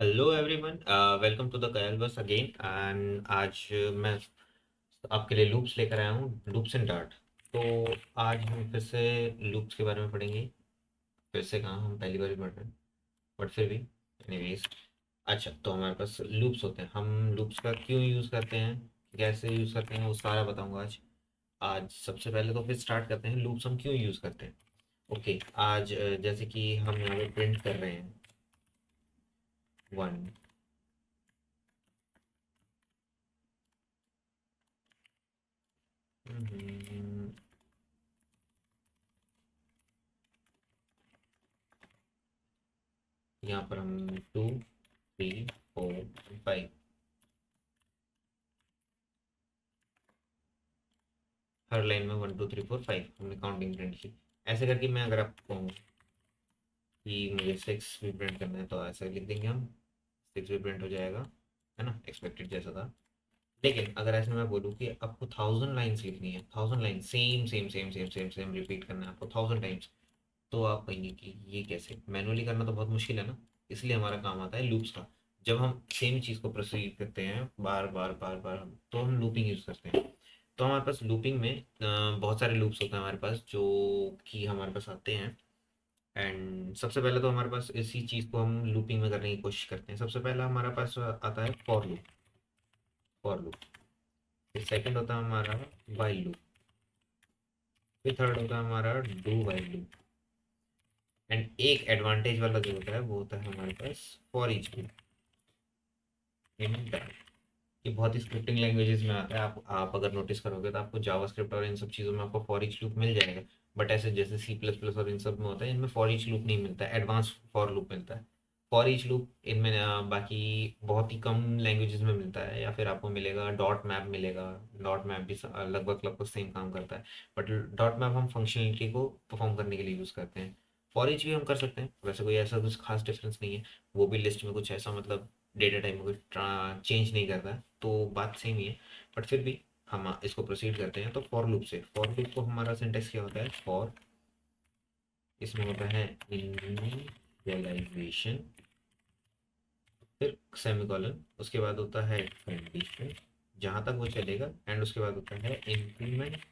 Hello everyone, welcome to the कयल बस again. And आज मैं आपके लिए लूप्स लेकर आया हूँ, लूप्स इन डार्ट। तो आज हम फिर से लूप्स के बारे में पढ़ेंगे। फिर से कहाँ, हम पहली बार ही पढ़ रहे हैं, बट फिर भी एनीवेज। अच्छा, तो हमारे पास लूप्स होते हैं। हम लूप्स का क्यों यूज़ करते हैं, कैसे यूज़ करते हैं, वो सारा बताऊंगा आज। आज सबसे पहले तो फिर स्टार्ट करते हैं, लूप्स हम क्यों यूज़ करते हैं। ओके, आज जैसे कि हम यहाँ पे प्रिंट कर रहे हैं वन। यहाँ पर हम 2 3 4 5 हर लाइन में 1 2 3 4 5 हमने काउंटिंग प्रिंट की। ऐसे करके मैं अगर आपको कहूँ कि मुझे 6 भी प्रिंट करना है तो ऐसा लिख देंगे हम, 6 भी प्रिंट हो जाएगा, है ना, एक्सपेक्टेड जैसा था। लेकिन अगर ऐसे मैं बोलूँ कि आपको 1000 लाइन्स लिखनी है, 1000 line same same same same same same repeat करना है आपको 1000 टाइम्स, तो आप कहेंगे कि ये कैसे, मैनुअली करना तो बहुत मुश्किल है ना। इसलिए हमारा काम आता है लूप्स का। जब हम सेम चीज़ को प्रोसीड करते हैं बार बार बार बार, तो हम लूपिंग यूज़ करते हैं। तो हमारे पास लूपिंग में बहुत सारे लूप्स होते हैं हमारे पास, जो कि हमारे पास आते हैं। एंड सबसे पहले तो हमारे पास इसी चीज़ को हम लूपिंग में करने की कोशिश करते हैं। सबसे पहला हमारे पास आता है फॉर लूप। फॉर लूप, फिर सेकंड होता है हमारा वाइल लूप, फिर थर्ड होता है हमारा डू वाइल लूप। एंड एक एडवांटेज वाला जो होता है वो होता है हमारे पास for each loop in Dart. ये बहुत ही स्क्रिप्टिंग लैंग्वेजेस में आता है। आप अगर नोटिस करोगे तो आपको जावास्क्रिप्ट और इन सब चीज़ों में आपको फॉर ईच लूप मिल जाएगा। बट ऐसे जैसे सी प्लस प्लस और इन सब में होता है, इनमें फॉर ईच लूप नहीं मिलता है, एडवांस फॉर लूप मिलता है। फॉर ईच लूप इनमें बाकी बहुत ही कम लैंग्वेजेस में मिलता है, या फिर आपको मिलेगा डॉट मैप मिलेगा। डॉट मैप भी लगभग लगभग सेम काम करता है। बट डॉट मैप हम फंक्शनलिटी को परफॉर्म करने के लिए यूज़ करते हैं। फॉर ईच भी हम कर सकते हैं, वैसे कोई ऐसा कुछ खास डिफरेंस नहीं है। वो भी लिस्ट में कुछ ऐसा मतलब डेटा टाइप में कुछ चेंज नहीं करता है, तो बात सेम ही है। बट फिर भी हम इसको प्रोसीड करते हैं तो फॉर लूप से। फॉर लूप को हमारा सिंटेक्स क्या होता है, फॉर, इसमें होता है इनिशियलाइजेशन, फिर सेमीकोलन, उसके बाद होता है कंडीशन जहाँ तक वो चलेगा, एंड उसके बाद होता है इंक्रीमेंट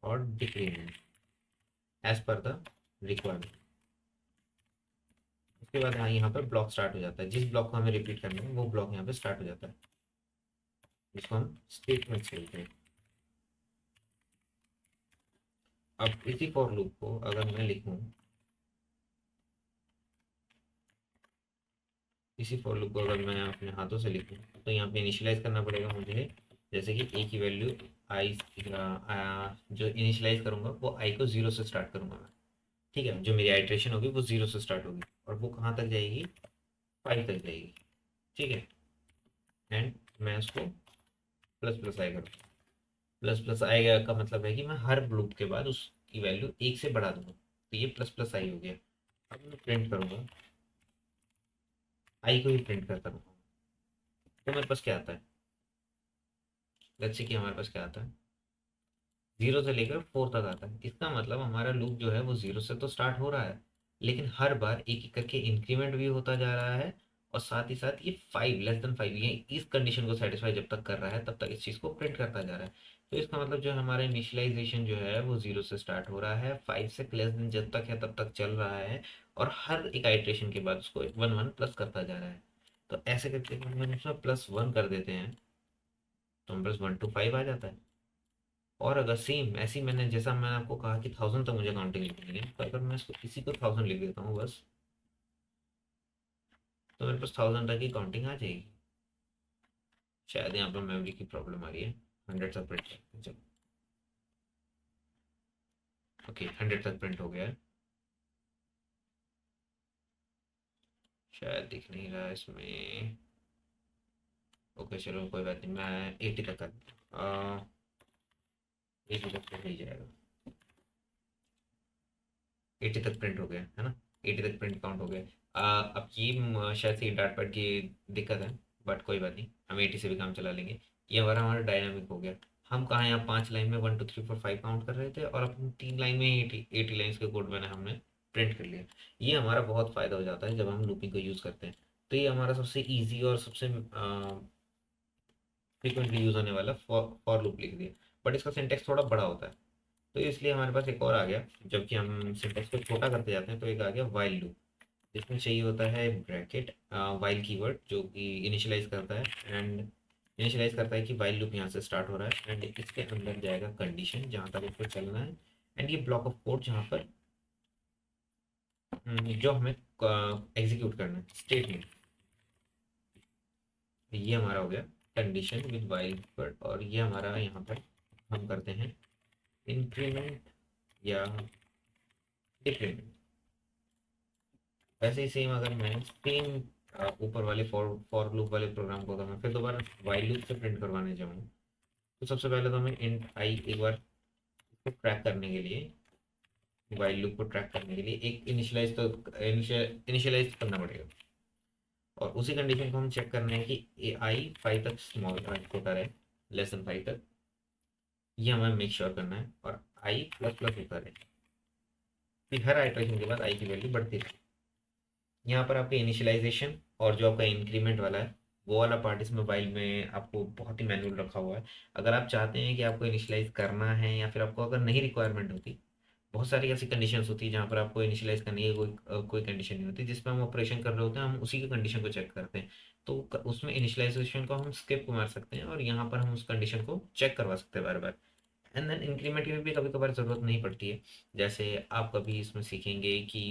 और decrement as per the requirement. उसके बाद हाँ, यहाँ पर ब्लॉक स्टार्ट हो जाता है। जिस ब्लॉक को हमें रिपीट करना है वो ब्लॉक यहाँ पे स्टार्ट हो जाता है, जिसको हम स्टेटमेंट बोलते हैं। अब इसी फॉर लूप को अगर मैं लिखूं, इसी फॉर लूप को अगर मैं अपने हाथों से लिखूं, तो यहाँ पे इनिशियलाइज करना पड़ेगा मुझे। जैसे कि ए की वैल्यू आई, जो इनिशियलाइज करूंगा वो आई को 0 से स्टार्ट करूंगा मैं। ठीक है, जो मेरी आइट्रेशन होगी वो 0 से स्टार्ट होगी, और वो कहाँ तक जाएगी, 5 तक जाएगी। ठीक है, एंड मैं उसको प्लस प्लस आई करूँगा। प्लस प्लस आई का मतलब है कि मैं हर लूप के बाद उसकी वैल्यू 1 से बढ़ा दूंगा, तो ये प्लस प्लस आई हो गया। अब मैं प्रिंट करूंगा, आई को ही प्रिंट करता रहूँगा, तो मेरे पास क्या आता है, लेट्स सी कि हमारे पास क्या आता है, 0 से लेकर 4 तक आता है। इसका मतलब हमारा लूप जो है वो 0 से तो स्टार्ट हो रहा है, लेकिन हर बार एक एक करके इंक्रीमेंट भी होता जा रहा है। और साथ ही साथ ये 5 <5, ये इस कंडीशन को सेटिस्फाई जब तक कर रहा है तब तक इस चीज़ को प्रिंट करता जा रहा है। तो इसका मतलब जो है हमारा इनिशियलाइजेशन जो है वो 0 से स्टार्ट हो रहा है, 5 से << जब तक है तब तक चल रहा है, और हर एक आइट्रेशन के बाद उसको 1 1 प्लस करता जा रहा है। तो ऐसे करके हम उसमें +1 कर देते हैं, तो हम +1 to 5 आ जाता है। और अगर सेम ऐसी मैंने, जैसा मैंने आपको कहा कि 1000 तक मुझे काउंटिंग लिखनी है, तो अगर मैं इसको इसी को 1000 लिख देता हूँ बस, तो मेरे पास 1000 तक की काउंटिंग आ जाएगी। शायद यहाँ पर मेमोरी की प्रॉब्लम आ रही है। 100 तक प्रिंट करते हैं, चलो। ओके, 100 तक प्रिंट हो गया है। शायद दिख नहीं रहा है इसमें। ओके चलो कोई बात नहीं, मैं 80 तक कर, 80 तक प्रिंट हो जाएगा। 80 तक प्रिंट हो गया है ना, 80 तक प्रिंट काउंट हो गया। अब ये शायद से डार्ट पैड की दिक्कत है, बट कोई बात नहीं, हम 80 से भी काम चला लेंगे। ये हमारा हमारा डायनामिक हो गया। हम कहाँ यहाँ 5 लाइन में 1 2 3 4 5 काउंट कर रहे थे, और अपन 3 लाइन में ही 80 लाइन्स के कोड मैंने हमने प्रिंट कर लिया। ये हमारा बहुत फ़ायदा हो जाता है जब हम लूपिंग को यूज़ करते हैं। तो ये हमारा सबसे इजी और सबसे फ्रीक्वेंटली यूज होने वाला फॉर लूप लिख दिया, बट इसका सिंटेक्स थोड़ा बड़ा होता है। तो इसलिए हमारे पास एक और आ गया, जबकि हम सिंटेक्स को छोटा करते जाते हैं, तो एक आ गया वाइल लूप। इसमें चाहिए होता है ब्रैकेट, वाइल कीवर्ड जो कि इनिशियलाइज करता है, एंड इनिशियलाइज करता है कि वाइल लूप यहाँ से स्टार्ट हो रहा है, एंड इसके अंदर जाएगा कंडीशन जहाँ तक उसको चलना है, एंड ये ब्लॉक ऑफ कोड जहाँ पर जो हमें एग्जीक्यूट करना है स्टेटमेंट। ये हमारा हो गया कंडीशन विद वाइल कीवर्ड, और ये हमारा यहाँ पर हम करते हैं इंक्रीमेंट या डिक्रीमेंट। वैसे ही सेम अगर मैं सेम ऊपर वाले फॉर लूप वाले प्रोग्राम को अगर मैं फिर दोबारा वाइल लूप से प्रिंट करवाने जाऊँ, तो सबसे पहले तो हमें इंट आई एक बार इसको ट्रैक करने के लिए, वाइल लूप को ट्रैक करने के लिए एक इनिशियलाइज तो इनिशियलाइज करना पड़ेगा, और उसी कंडीशन को हम चेक करना है कि ए आई 5 तक स्मॉल छोटा रहे, लेस देन 5 तक, ये हमें मेक श्योर करना है, और आई प्लस प्लस होता रहे, फिर हर आइटरेशन के बाद आई की वैल्यू बढ़ती रहे। यहाँ पर आपके इनिशियलाइजेशन और जो आपका इंक्रीमेंट वाला है, वो वाला पार्ट इस मोबाइल में आपको बहुत ही मैनुअल रखा हुआ है। अगर आप चाहते हैं कि आपको इनिशियलाइज करना है, या फिर आपको अगर नहीं रिक्वायरमेंट होती, बहुत सारी ऐसी कंडीशंस होती है जहाँ पर आपको इनिशियलाइज करने की कोई कंडीशन नहीं होती, जिसमें हम ऑपरेशन कर रहे होते हैं, हम उसी की कंडीशन को चेक करते हैं। तो उसमें इनिशियलाइजेशन को हम स्किप मार सकते हैं, और यहाँ पर हम उस कंडीशन को चेक करवा सकते हैं बार बार। एंड देन इंक्रीमेंट की भी कभी कभार ज़रूरत नहीं पड़ती है। जैसे आप कभी इसमें सीखेंगे कि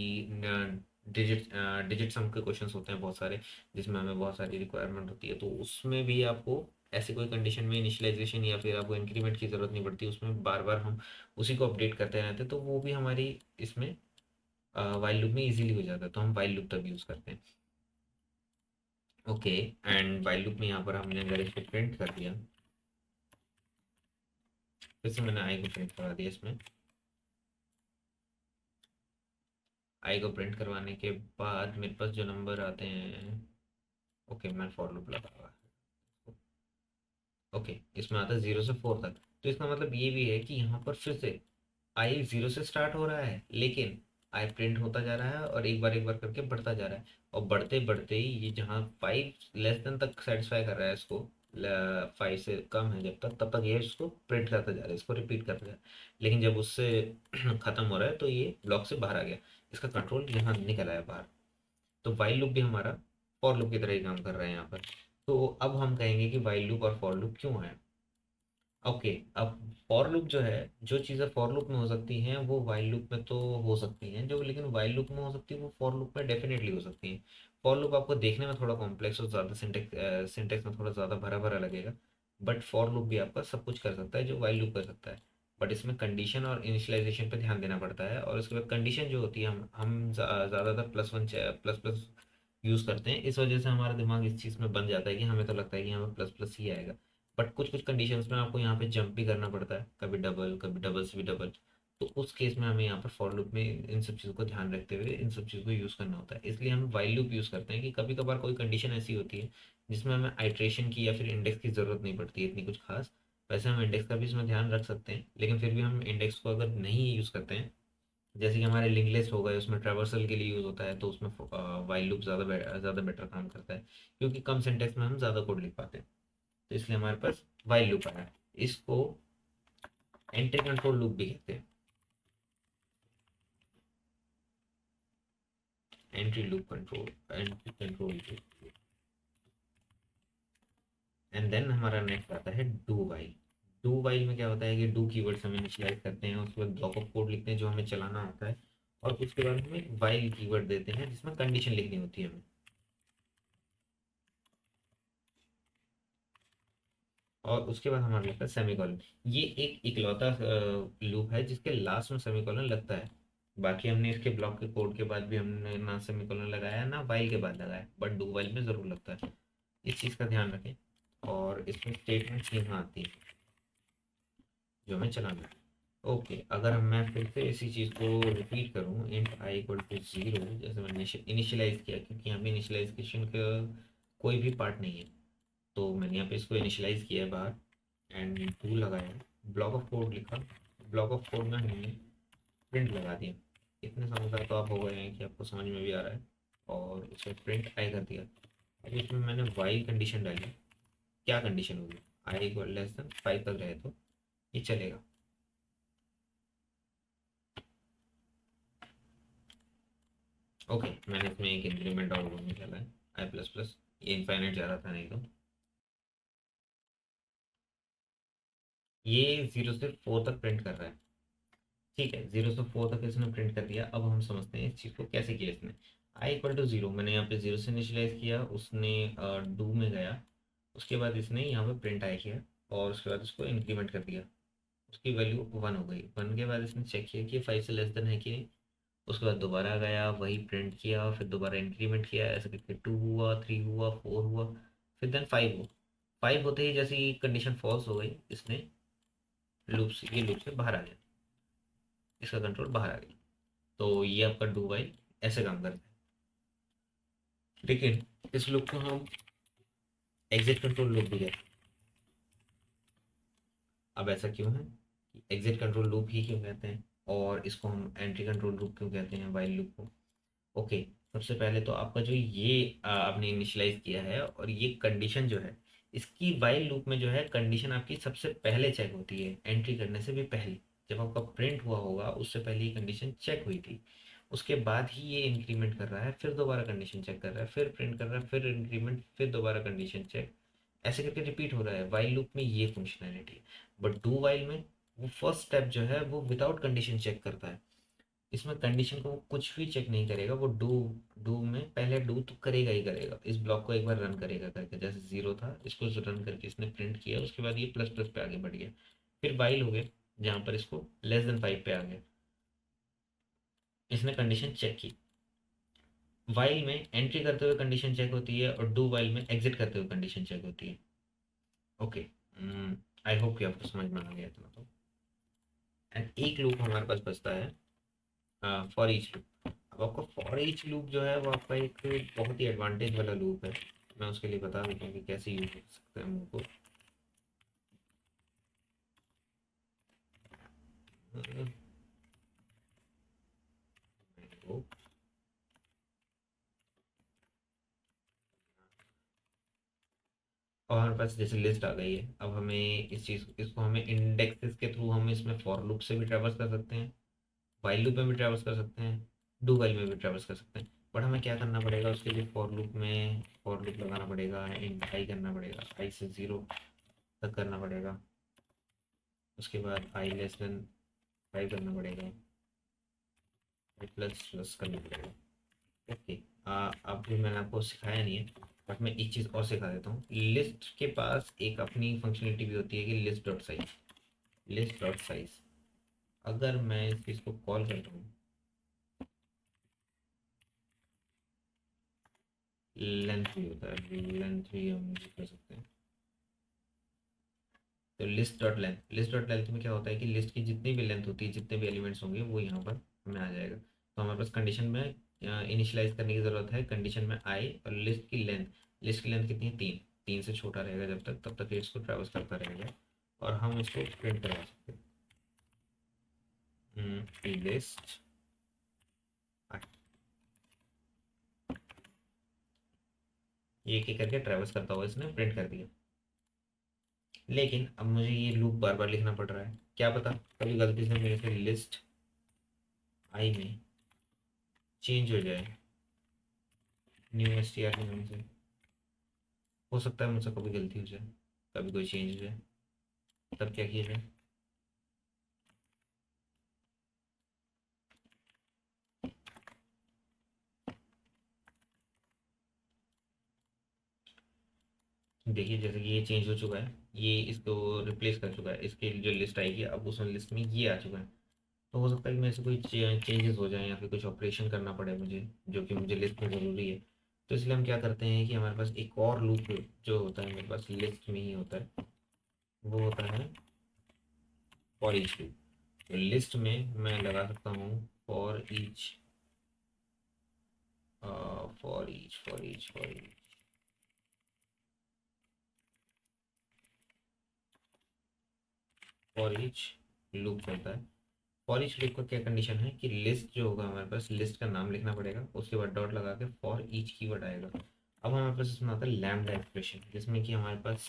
डिजिट डिजिट सम के क्वेश्चंस होते हैं बहुत सारे, जिसमें हमें बहुत सारी रिक्वायरमेंट होती है, तो उसमें भी आपको ऐसी कोई कंडीशन में इनिशियलाइजेशन या फिर आपको इंक्रीमेंट की ज़रूरत नहीं पड़ती, उसमें बार बार हम उसी को अपडेट करते रहते हैं, तो वो भी हमारी इसमें वाइल लूप में इजीली हो जाता है, तो हम वाइल लूप तब यूज़ करते हैं। ओके, एंड वाइल लूप में यहाँ पर हमने अगर इसको प्रिंट कर दिया, फिर से मैंने आई को प्रिंट करा दिया इसमें। आई को प्रिंट करवाने के बाद मेरे पास जो नंबर आते हैं, ओके मैं फॉर लूप लगा हुआ है, ओके इसमें आता है 0 से 4 तक। तो इसका मतलब ये भी है कि यहाँ पर फिर से आई 0 से स्टार्ट हो रहा है, लेकिन आई प्रिंट होता जा रहा है, और एक बार करके बढ़ता जा रहा है, और बढ़ते बढ़ते ही ये जहाँ 5 < तक सेटिस्फाई कर रहा है इसको, 5 से कम है जब तक, तब तक ये इसको प्रिंट करता जा रहा है, इसको रिपीट करता जा रहा है। लेकिन जब उससे ख़त्म हो रहा है, तो ये ब्लॉक से बाहर आ गया, इसका कंट्रोल यहाँ निकल आया बाहर। तो वाइल लूप भी हमारा फॉर लूप की तरह ही काम कर रहा है यहाँ पर। तो अब हम कहेंगे कि वाइल लूप और फॉर लूप क्यों है। ओके, अब फॉर लूप जो है, जो चीज़ें फॉर लूप में हो सकती हैं वो वाइल लूप में तो हो सकती हैं, जो लेकिन वाइल लूप में हो सकती है वो फॉर लूप में डेफिनेटली हो सकती हैं। फॉर लूप आपको देखने में थोड़ा कॉम्प्लेक्स और ज़्यादा सिंटेक्स सिंटेक्स में थोड़ा ज़्यादा भरा भरा लगेगा, बट फॉर लूप भी आपका सब कुछ कर सकता है जो वाइल लूप कर सकता है। बट इसमें कंडीशन और इनिशियलाइजेशन पे ध्यान देना पड़ता है, और उसके बाद कंडीशन जो होती है, हम ज़्यादातर +1 प्लस प्लस यूज़ करते हैं, इस वजह से हमारा दिमाग इस चीज़ में बन जाता है कि हमें तो लगता है कि हमें प्लस प्लस ही आएगा। बट कुछ कुछ कंडीशंस में आपको यहाँ पे जंप भी करना पड़ता है, कभी डबल से भी डबल। तो उस केस में हमें यहाँ पर फॉर लूप में इन सब चीज़ों को ध्यान रखते हुए इन सब चीज़ों को यूज़ करना होता है, इसलिए हम वाइल लूप यूज़ करते हैं कि कभी कभार कोई कंडीशन ऐसी होती है जिसमें हमें आइट्रेशन की या फिर इंडेक्स की ज़रूरत नहीं पड़ती है इतनी कुछ खास। वैसे हम इंडेक्स का भी इसमें ध्यान रख सकते हैं, लेकिन फिर भी हम इंडेक्स को अगर नहीं यूज़ करते हैं, जैसे कि हमारे लिंक लिस्ट हो गए, उसमें ट्रैवर्सल के लिए यूज़ होता है, तो उसमें वाइल लूप ज़्यादा बेटर काम करता है, क्योंकि कम सिंटेक्स में हम ज़्यादा कोड लिख पाते हैं। तो इसलिए हमारे पास वाइल लूप आया है। इसको एंट्री कंट्रोल लूप भी कहते हैं, entry control loop. And then हमारा नेक्स्ट आता है डू वाइल। डू वाइल में क्या होता है कि डू कीवर्ड्स हम इनिशियलाइज करते हैं, उसके बाद ब्लॉक ऑफ कोड लिखते हैं जो हमें चलाना होता है, और उसके बाद हमें वाइल कीवर्ड देते हैं जिसमें कंडीशन लिखनी होती है हमें। और उसके बाद हमारा लगता है सेमीकोलन। ये एक इकलौता लूप है जिसके लास्ट में सेमीकोलन लगता है। बाकी हमने इसके ब्लॉक के कोड के बाद भी हमने ना सेमीकोलन लगाया ना वाइल के बाद लगाया, बट डू वाइल में ज़रूर लगता है। इस चीज़ का ध्यान रखें। और इसमें स्टेटमेंट्स यहाँ आती है जो हमें चलाना है। ओके, अगर मैं फिर से इसी चीज़ को रिपीट करूँ, इंट आई इक्वल टू 0, जैसे मैंने इनिशियलाइज किया, क्योंकि यहाँ पे इनिशियलाइजेशन का कोई भी पार्ट नहीं है, तो मैंने यहाँ पे इसको इनिशियलाइज किया है बाहर, एंड टू लगाया, ब्लॉक ऑफ कोड लिखा, ब्लॉक ऑफ कोड में हमने प्रिंट लगा दिया। इतने समझदार तो आप हो गए हैं कि आपको समझ में भी आ रहा है, और उसमें प्रिंट आई कर दिया। अब इसमें मैंने वाइल कंडीशन डाली, क्या कंडीशन होगी, आई इक्वल लेस देन 5 तक रहे तो ये चलेगा। ओके, मैंने इसमें एक इंक्रीमेंट और रूम निकाला है, आई प्लस प्लस, ये इनफाइनाइट जा रहा था नहीं तो। ये 0 से 4 तक प्रिंट कर रहा है, ठीक है, 0 से 4 तक इसने प्रिंट कर दिया। अब हम समझते हैं इस चीज़ को कैसे किया इसने। आई इक्वल टू 0 मैंने यहाँ पे 0 से इनिशियलाइज किया, उसने डू में गया, उसके बाद इसने यहाँ पे प्रिंट आई किया और उसके बाद उसको इंक्रीमेंट कर दिया, उसकी वैल्यू 1 हो गई। 1 के बाद इसने चेक किया कि 5 से लेस देन है कि नहीं, उसके बाद दोबारा गया वही प्रिंट किया, फिर दोबारा इंक्रीमेंट किया, ऐसे करके 2 हुआ, 3 हुआ, 4 हुआ, फिर देन 5 हुआ। 5 होते ही जैसे ही कंडीशन फॉल्स हो गई, इसने लूप से, ये लूप से बाहर आ गया, इसका कंट्रोल बाहर आ गया। तो ये आपका डू वाइल ऐसे काम करता है। लेकिन इस लूप को हम एग्जिट कंट्रोल लूप भी कहते हैं। अब ऐसा क्यों है, एग्जिट कंट्रोल लूप ही क्यों कहते हैं और इसको हम एंट्री कंट्रोल लूप क्यों कहते हैं वाइल लूप को। ओके, सबसे पहले तो आपका जो ये आपने इनिशियलाइज किया है और ये कंडीशन जो है, इसकी वाइल लूप में जो है कंडीशन आपकी सबसे पहले चेक होती है, एंट्री करने से भी पहले। जब आपका प्रिंट हुआ होगा उससे पहले ये कंडीशन चेक हुई थी, उसके बाद ही ये इंक्रीमेंट कर रहा है, फिर दोबारा कंडीशन चेक कर रहा है, फिर प्रिंट कर रहा है, फिर इंक्रीमेंट, फिर दोबारा कंडीशन चेक, ऐसे करके रिपीट हो रहा है। वाइल लूप में ये फंक्शनैलिटी है। बट डू वाइल में वो फर्स्ट स्टेप जो है वो विदाउट कंडीशन चेक करता है, इसमें कंडीशन को वो कुछ भी चेक नहीं करेगा, वो डू डू में पहले डू तो करेगा ही करेगा, इस ब्लॉक को एक बार रन करेगा करके, जैसे 0 था इसको रन करके इसने प्रिंट किया, उसके बाद ये प्लस प्लस पे आगे बढ़ गया, फिर वाइल हो गया जहाँ पर इसको लेस देन 5 पे आ गया, इसने कंडीशन चेक की। वाइल में एंट्री करते हुए कंडीशन चेक होती है और डू वाइल में एग्जिट करते हुए कंडीशन चेक होती है। ओके, आई होप कि आपको समझ में आ गया इतना तो। एंड एक लूप हमारे पास बचता है फॉर ईच लूप। अब आपका फॉर ईच लूप जो है वो आपका एक बहुत ही एडवांटेज वाला लूप है, मैं उसके लिए बता देता हूँ कि कैसे यूज कर सकते हैं हम उसको। और हमारे पास जैसे लिस्ट आ गई है, अब हमें इस चीज़, इसको हमें इंडेक्सेस के थ्रू हम इसमें फॉर लूप से भी ट्रैवर्स कर सकते हैं, वाइल लूप में भी ट्रैवर्स कर सकते हैं, डू वाइल में भी ट्रैवर्स कर सकते हैं। बट हमें क्या करना पड़ेगा उसके लिए, फॉर लूप में फॉर लूप लगाना पड़ेगा, इंट आई करना पड़ेगा, आई से 0 तक करना पड़ेगा, उसके बाद आई लेस देन 5 करना पड़ेगा, आई प्लस प्लस करना पड़ेगा। ओके, अब भी मैंने आपको सिखाया नहीं है, बट मैं एक चीज़ और सिखा देता हूँ। लिस्ट के पास एक अपनी फंक्शनलिटी भी होती है कि list dot size, list dot size. अगर मैं इस चीज़ को कॉल करता हूँ, लेंथ भी होता है, लेंथ भी हम यूज कर सकते हैं। तो list dot length, list dot length में क्या होता है कि लिस्ट की जितनी भी लेंथ होती है, जितने भी एलिमेंट्स होंगे वो यहाँ पर हमें आ जाएगा। तो हमारे पास कंडीशन में इनिशियलाइज करने की ज़रूरत है, कंडीशन में आई और लिस्ट की लेंथ, लिस्ट की लेंथ कितनी है 3, 3 से छोटा रहेगा जब तक, तब तक ये इसको ट्रैवर्स करता रहेगा और हम इसको प्रिंट करवा सकते हैं लिस्ट। ये एक एक करके ट्रैवर्स करता हुआ इसने प्रिंट कर दिया। लेकिन अब मुझे ये लूप बार बार लिखना पड़ रहा है, क्या पता कभी गलती से मेरे से लिस्ट आई में चेंज हो जाए न्यू एस टी आर के नाम से, हो सकता है मुझसे कभी गलती हो जाए, कभी कोई चेंज हो जाए, तब क्या किया जाए। देखिए जैसे कि ये चेंज हो चुका है, ये इसको रिप्लेस कर चुका है, इसके जो लिस्ट आएगी अब उस लिस्ट में ये आ चुका है। तो हो सकता है कि मेरे से कोई चेंजेस हो जाए या फिर कुछ ऑपरेशन करना पड़े मुझे, जो कि मुझे लिस्ट में ज़रूरी है। तो इसलिए हम क्या करते हैं कि हमारे पास एक और लूप जो होता है मेरे पास लिस्ट में ही होता है, वो होता है फॉर ईच लूप। तो लिस्ट में मैं लगा सकता हूँ for each, for each for each for each, for each loop चलता है। फॉर ईच लूप का क्या कंडीशन है कि लिस्ट जो होगा हमारे पास, लिस्ट का नाम लिखना पड़ेगा, उसके बाद डॉट लगा के फॉर ईच कीवर्ड आएगा, अब हमारे पास इसमें आता है लैम्डा एक्सप्रेशन, जिसमें कि हमारे पास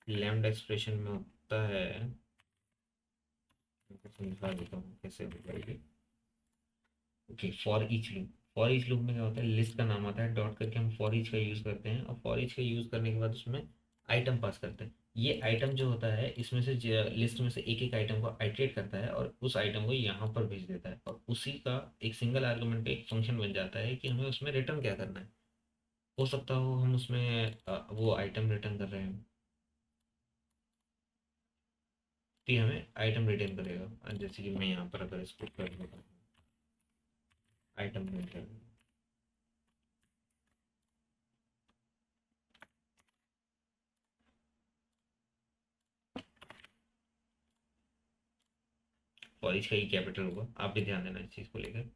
लैम्डा एक्सप्रेशन में होता है, मैं समझा देता हूँ कैसे होगा ये। ओके, फॉर ईच लूप में क्या होता है, लिस्ट का नाम आता है, डॉट करके हम फॉर ईच का यूज़ करते हैं, और फॉर ईच का यूज़ करने के बाद उसमें आइटम पास करते हैं। ये आइटम जो होता है इसमें से लिस्ट में से एक एक आइटम को आइटरेट करता है और उस आइटम को यहाँ पर भेज देता है, और उसी का एक सिंगल आर्गुमेंट पे एक फंक्शन बन जाता है कि हमें उसमें रिटर्न क्या करना है। हो सकता हो हम उसमें वो आइटम रिटर्न कर रहे हैं, तो ये हमें आइटम रिटर्न करेगा। जैसे कि मैं यहाँ पर अगर इसको कर दूँ आइटम रिटर्न, फॉर ईच का ही कैपिटल होगा, आप भी ध्यान देना इस चीज़ को लेकर।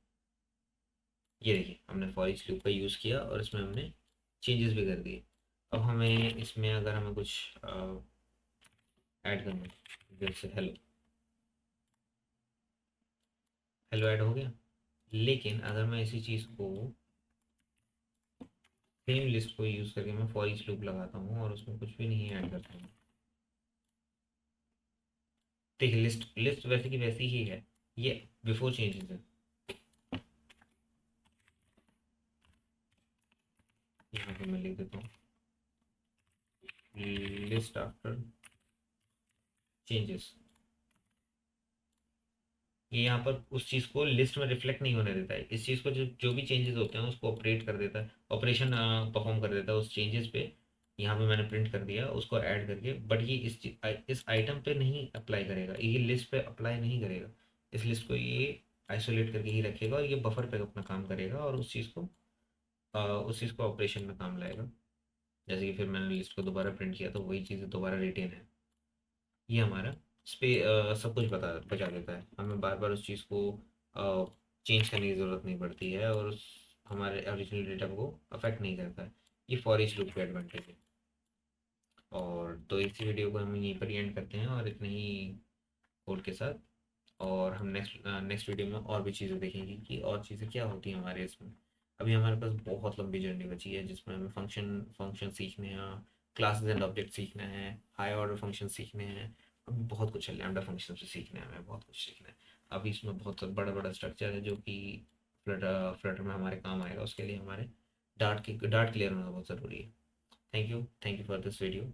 ये देखिए हमने फॉर ईच लूप का यूज़ किया और इसमें हमने चेंजेस भी कर दिए। अब हमें इसमें अगर हमें कुछ ऐड करना है, जैसे हेलो, हेलो ऐड हो गया। लेकिन अगर मैं इसी चीज़ को सेम लिस्ट को यूज़ करके मैं फॉर ईच लूप लगाता हूँ और उसमें कुछ भी नहीं ऐड करता हूँ, देखिए लिस्ट लिस्ट वैसे की वैसी ही है, ये बिफोर चेंजेस है। यहाँ पे मैं लिख देता हूँ लिस्ट आफ्टर चेंजेस। ये यहाँ पर उस चीज़ को लिस्ट में रिफ्लेक्ट नहीं होने देता है, इस चीज़ को जो जो भी चेंजेस होते हैं उसको ऑपरेट कर देता है, ऑपरेशन परफॉर्म कर देता है उस चेंजेस पे। यहाँ पे मैंने प्रिंट कर दिया उसको ऐड करके, बट ये इस आइटम पे नहीं अप्लाई करेगा, ये लिस्ट पे अप्लाई नहीं करेगा। इस लिस्ट को ये आइसोलेट करके ही रखेगा और ये बफर पे अपना काम करेगा और उस चीज़ को ऑपरेशन में काम लाएगा। जैसे कि फिर मैंने लिस्ट को दोबारा प्रिंट किया तो वही चीज़ दोबारा रिटेन है। ये हमारा सब कुछ बचा देता है, हमें बार बार उस चीज़ को चेंज करने की ज़रूरत नहीं पड़ती है और उस हमारे ओरिजिनल डेटा को अफेक्ट नहीं करता है। ये फॉर ईच लूप का एडवांटेज है। और तो इसी वीडियो को हम यहीं पर एंड करते हैं और इतने ही कोड के साथ। और हम नेक्स्ट नेक्स्ट वीडियो में और भी चीज़ें देखेंगे कि और चीज़ें क्या होती हैं हमारे इसमें। अभी हमारे पास बहुत लंबी जर्नी बची है जिसमें हमें फंक्शन फंक्शन सीखने हैं, क्लासेस एंड ऑब्जेक्ट सीखना है, हाई ऑर्डर फंक्शन सीखने हैं, अभी बहुत कुछ है, लैम्डा फंक्शन से सीखना है, हमें बहुत कुछ सीखना है। अभी इसमें बहुत बड़ा बड़ा स्ट्रक्चर है जो कि फ्लटर में हमारे काम आएगा, उसके लिए हमारे डार्ट क्लियर होना बहुत ज़रूरी है। Thank you for this video.